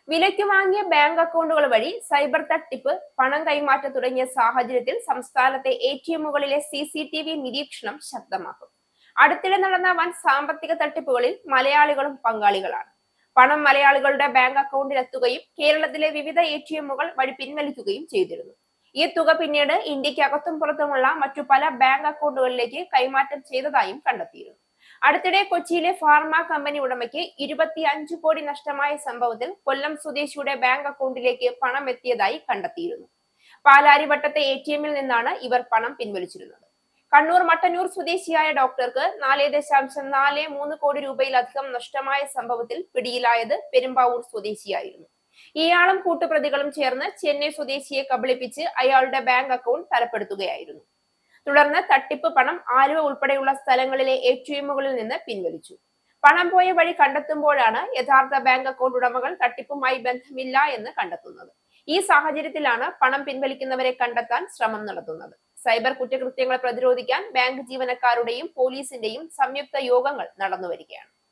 വിലയ്ക്ക് വാങ്ങിയ ബാങ്ക് അക്കൗണ്ടുകൾ വഴി സൈബർ തട്ടിപ്പ്, പണം കൈമാറ്റം തുടങ്ങിയ സാഹചര്യത്തിൽ സംസ്ഥാനത്തെ ATMകളിലെ CCTV നിരീക്ഷണം ശക്തമാക്കും. അടുത്തിടെ നടന്ന വൻ സാമ്പത്തിക തട്ടിപ്പുകളിൽ മലയാളികളും പങ്കാളികളാണ്. പണം മലയാളികളുടെ ബാങ്ക് അക്കൗണ്ടിൽ എത്തുകയും കേരളത്തിലെ വിവിധ ATMകൾ വഴി പിൻവലിക്കുകയും ചെയ്തിരുന്നു. ഈ തുക പിന്നീട് ഇന്ത്യക്ക് അകത്തും പുറത്തുമുള്ള മറ്റു പല ബാങ്ക് അക്കൗണ്ടുകളിലേക്ക് കൈമാറ്റം ചെയ്തതായും കണ്ടെത്തിയിരുന്നു. അടുത്തിടെ കൊച്ചിയിലെ ഫാർമ കമ്പനി ഉടമയ്ക്ക് 25 കോടി നഷ്ടമായ സംഭവത്തിൽ കൊല്ലം സ്വദേശിയുടെ ബാങ്ക് അക്കൗണ്ടിലേക്ക് പണം എത്തിയതായി കണ്ടെത്തിയിരുന്നു. പാലാരിവട്ടത്തെ ATMൽ നിന്നാണ് ഇവർ പണം പിൻവലിച്ചിരുന്നത്. കണ്ണൂർ മട്ടന്നൂർ സ്വദേശിയായ ഡോക്ടർക്ക് 4.43 കോടി രൂപയിലധികം നഷ്ടമായ സംഭവത്തിൽ പിടിയിലായത് പെരുമ്പാവൂർ സ്വദേശിയായിരുന്നു. ഇയാളും കൂട്ടുപ്രതികളും ചേർന്ന് ചെന്നൈ സ്വദേശിയെ കബളിപ്പിച്ച് അയാളുടെ ബാങ്ക് അക്കൗണ്ട് തരപ്പെടുത്തുകയായിരുന്നു. തുടർന്ന് തട്ടിപ്പ് പണം ആലുവ ഉൾപ്പെടെയുള്ള സ്ഥലങ്ങളിലെ ATMകളിൽ നിന്ന് പിൻവലിച്ചു. പണം പോയ വഴി കണ്ടെത്തുമ്പോഴാണ് യഥാർത്ഥ ബാങ്ക് അക്കൗണ്ട് ഉടമകൾ തട്ടിപ്പുമായി ബന്ധമില്ല എന്ന് കണ്ടെത്തുന്നത്. ഈ സാഹചര്യത്തിലാണ് പണം പിൻവലിക്കുന്നവരെ കണ്ടെത്താൻ ശ്രമം നടത്തുന്നത്. സൈബർ കുറ്റകൃത്യങ്ങൾ പ്രതിരോധിക്കാൻ ബാങ്ക് ജീവനക്കാരുടെയും പോലീസിന്റെയും സംയുക്ത യോഗങ്ങൾ നടന്നുവരികയാണ്.